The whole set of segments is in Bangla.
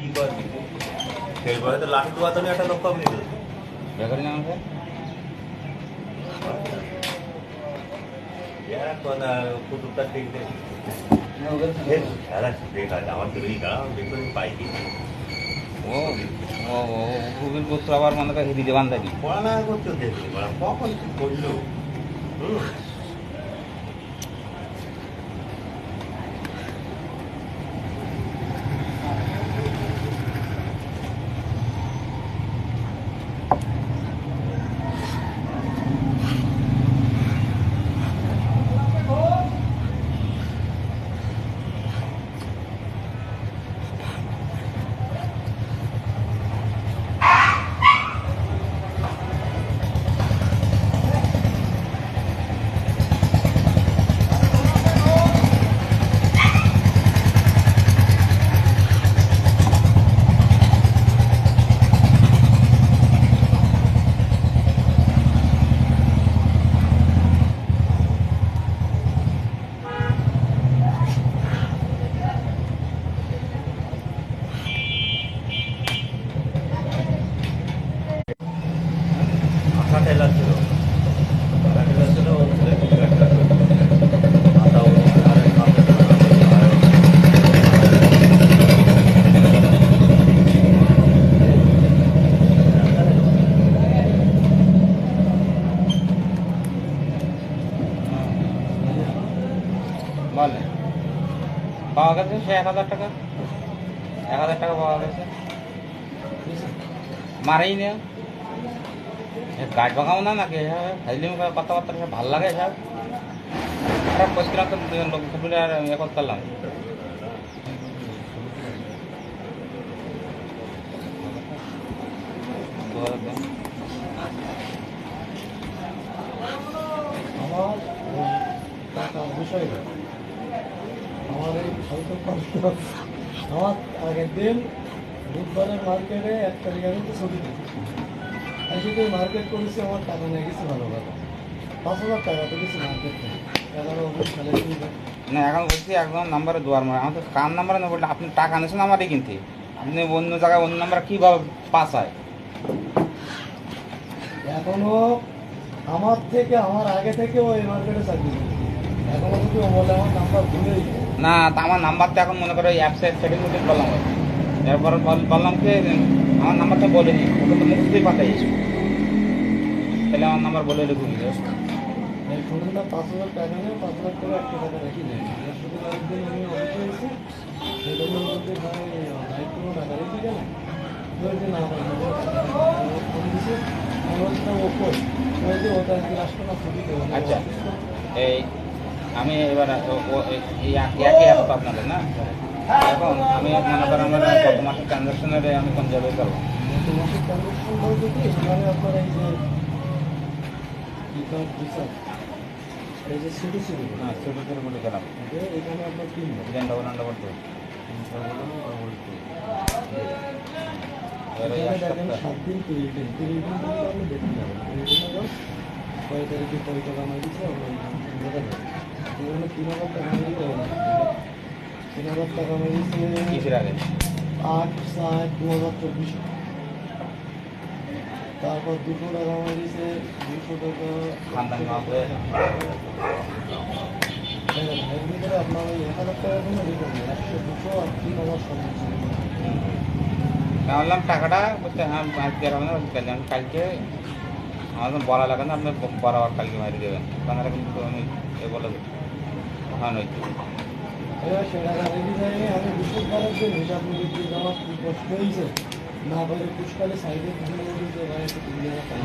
কি করবি এরপরে তো লাস্ট বাদনে একটা লোক পাবনি তো বেকারি না আমাকে কথা কুতুবটা ঠিক নেই আমার তৈরি করা দেখুন পাইকি ও ও ও খুবই পুত্র আবার মনে করে হিদি দেবান থাকি পড়ালেখা করতে দেখলি কখন কি করলো ঠেলা ছিল ঠেলা ছিল বলে পাওয়া গেছে সে 1,000 টাকা 1,000 টাকা পাওয়া গেছে মারেই নে গাছ বাগাও না নাকি খাইলে কথাবার্তা সব ভালো লাগে সব খারাপ করছিলাম তো লোক ফুটবলে আর ইয়ে করতে পারলাম আমার টাকার বিষয় না আমার এই আমার আগের দিন বুধবারের মার্কেটে 1 তারিখ আমি তো ছবি দিই আজকে তো মার্কেট করেছি আমার টাকা নিয়ে গেছি ভালো ভালো 5,000 টাকা তো কিছু মার্কেট নেই 11 সালে না এখন বলছি একদম নাম্বারে দুয়ার মারে আমার তো কার নাম্বারে না বললে আপনি টাকা নিয়েছেন আমারই কিনতে আপনি অন্য জায়গায় অন্য নাম্বার কীভাবে পাস হয় এখনো আমার থেকে আমার আগে থেকে ওই মার্কেটে চাকরি করে এখনো যদি ও বলে আমার নাম্বার ভুলেই না তা আমার নাম্বারটা এখন মনে করো অ্যাপসে সেটিং মিটিং করলাম এরপর বললাম কি আমার নাম্বারটা বলিনি ওকে তো মুখতেই পাঠাইছি তাহলে আমার নাম্বার বলে রেখে দিল এই ধরুন না 5,000 টাকা নিয়ে 5,000 করে 1 টাকা রাখি নেই শুধু একদিন আমি অফিসে এসেছি সেই জন্য বলতে ভাই ভাই কোনো টাকা রেখে গেল বলছে না ফোন দিছে আমি বলছি না ও কই বলছে ওটা কি রাষ্ট্র ছবি দেবো আচ্ছা এই আমি এবার একই অ্যাপ তো আপনাদের না এখন আমি মনে করেন আমার গত মাসের ট্রানজাকশনের আমি কোন জায়গায় করবো গত মাসের ট্রানজাকশন বলতে কি এখানে আপনার এই যে এই যে সিটি সিটি হ্যাঁ ছোটো ছোটো বলে গেলাম এখানে আপনার 3 ডিজাইন ডবল ডবল টু দেখেন 7 দিন 3 দিন কিন্তু আপনি দেখতে যাবেন কয় তারিখে কয় টাকা আমার দিচ্ছে এখানে 3,000 টাকা আমি দিতে হবে 3,000 টাকা আমি দিচ্ছে কিসের আগে 8/7/2024 তারপর 200 টাকা আমার দিচ্ছে 200 টাকা খানদান মাপে এর ভিতরে আপনার ওই 1,000 টাকা কোনো রিটার্ন নেই 100 200 আর 3,000 সব বললাম টাকাটা বুঝতে হ্যাঁ আজকে হবে না কালকে আমি কালকে আমাদের বলা লাগে না আপনি বরাবর কালকে মারি দেবেন আপনারা কিন্তু আমি এ বলে হ্যাঁ নয় এবার সেটা রেডি যায়নি আমি বৃহস্পতিবারের দিন হিসাব নিয়ে জমা কষ্ট হয়েছে না বলে পুষ্কালে সাইডে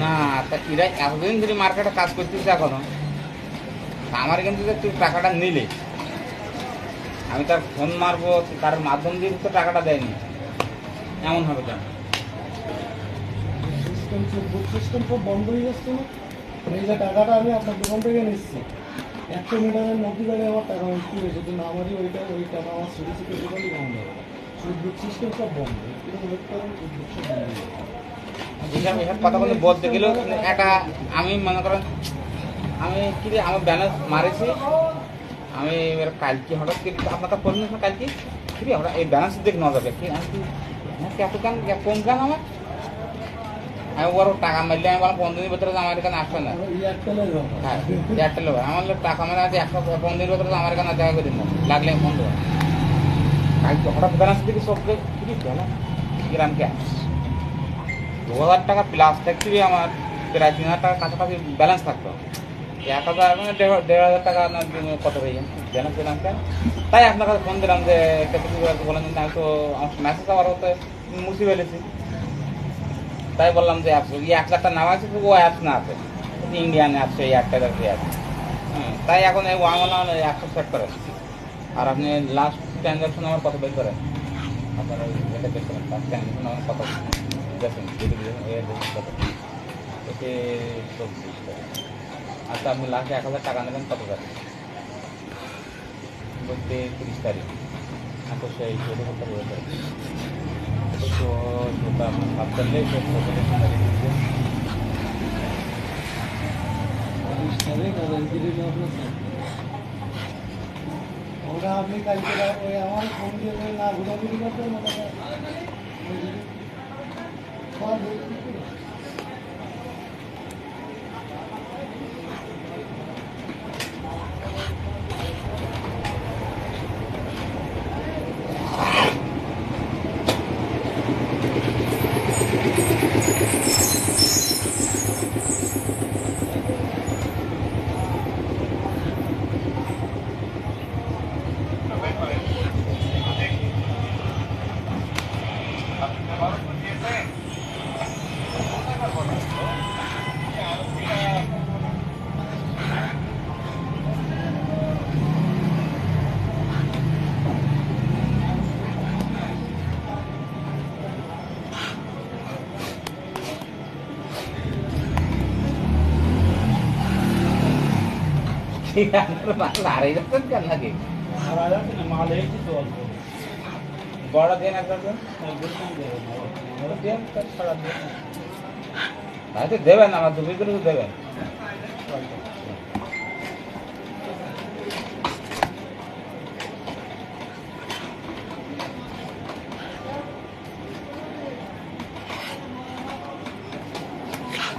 না তা এরা এতদিন ধরে মার্কেটে কাজ করতেছে এখনো আমার কিন্তু তুই টাকাটা নিলে আমি তার ফোন মারবো তার মাধ্যম দিয়ে তো টাকাটা দেয়নি এমন হবে কেন সিস্টেম সব বন্ধ হয়ে যাচ্ছে না এই যে টাকাটা আমি আপনার দোকান থেকে নিচ্ছি 100 মিটারের মধ্যে জায়গায় আমার টাকা উঠতে হয়েছে যদি না আমারই ওই টাকা আমার সিটি সিটি দোকানই বন্ধ হবে সুদবুক সিস্টেম সব বন্ধ কিন্তু ওয়েট করেন সুদবুক সব বন্ধ এসব কথা বলে বলতে গেলেও একটা আমি মনে করেন আমি কি রে আমার ব্যালেন্স মারেছি আমি এবার কালকে হঠাৎ করে আপনার ফোন কালকে কি রে হঠাৎ এই ব্যালেন্স দেখে নেওয়া যাবে কি আমি এত কেন কম কেন আমার? আমি ওর টাকা মারলে আমি বললাম 15 দিনের ভিতরে আমার এখানে আসবে না। এয়ারটেলের ব্যাপার। হ্যাঁ এয়ারটেল আমার টাকা মেরে আছে 15 দিনের ভিতরে আমার এখানে দেখা করে দিন না, লাগলে আমি ফোন দেবো। হঠাৎ ব্যালেন্স দিকে সব কি ব্যালেন্স গ্রাম ক্যাশ 2000 টাকা প্লাস থাকতে আমার প্রায় 3000 টাকা কাছাকাছি ব্যালেন্স থাকতো। 1000 মানে 1500 টাকা না কত হয়ে যায় ব্যালেন্স দিলাম কেন? তাই আপনার কাছে ফোন দিলাম যে একটা কিছু বলেন যে আমি তো আমার মেসেজ আবার হতে মুছে ফেলেছি, তাই বললাম যে অ্যাপস এই অ্যাপসটা নাম আছে ও অ্যাপস না আছে ইন্ডিয়ান অ্যাপস এই এয়ারটেলের যে অ্যাপ। তাই এখন এই ওয়ান অ্যাপস সেট করেন আর আপনি লাস্ট ট্রানজাকশন আমার কত বের করেন, আপনারা এটা বের করেন লাস্ট ট্রানজাকশন আমার কত দেখেন এতে 24। আচ্ছা আপনি লাস্টে 1000 টাকা নেবেন কত টাকা বলতে 30 তারিখ। আচ্ছা সেই ছোটো কথা বলে তো ছোটা সাত করলে ওরা আপনি কালকে ওই আমার ফোন দিয়ে না ঘোরাঘুরি করতেন হারাই যাচ্ছেন কেন নাকি বড় দেন একটা দেবেন আমার দুপুর করে দেবেন।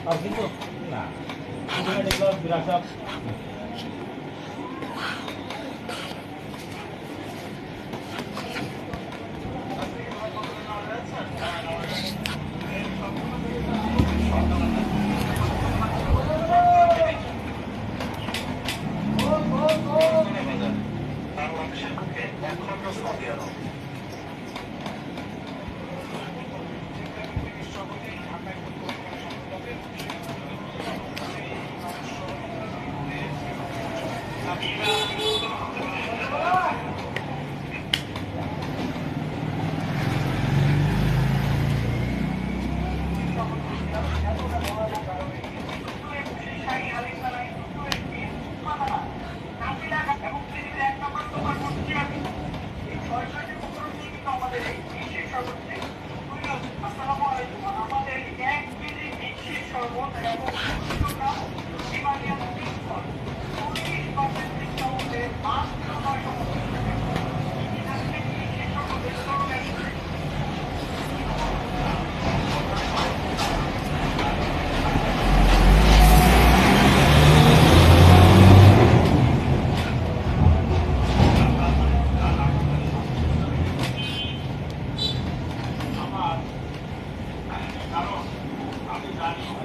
আর কিন্তু না বিরাট আমি জানি